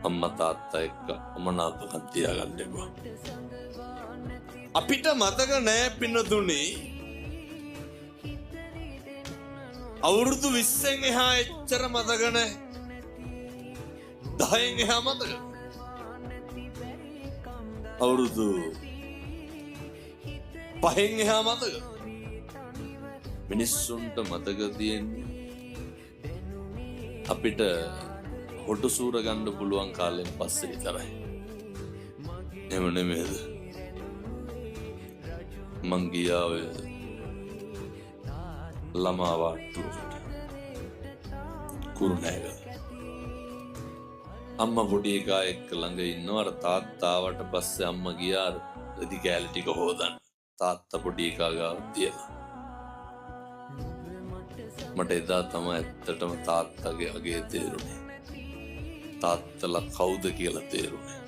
අම්මා තාත්තා එක්ක අමනාපකම් තියාගන්න එපා. අපිට මතක නෑ පින්නතුනි අවුරුදු 20න් එහා එච්චර මතක නෑ. 10න් එහා මතක. අවුරුදු 5න් එහා මතක. මිනිස්සුන්ට මතක තියෙන්නේ අපිට හොටු සූර ගන්න පුළුවන් කාලෙන් පස්සේ විතරයි. එහෙම නෙමෙයිද? මං ගියා ඔය ළමා වාට්ටුවට කුරුණෑගල. අම්මා පොඩි එකා එක්ක ළඟ ඉන්නවර තාත්තාවට පස්සේ අම්මා ගියා රෙදි කෑලි ටික හොදන්න. තාත්තා පොඩි එකා ගාව තියලා. මට එදා තමයි ඇත්තටම තාත්තගේ අගේ තේරුනේ. තාත්තලා කවුද කියලා තේරුනේ.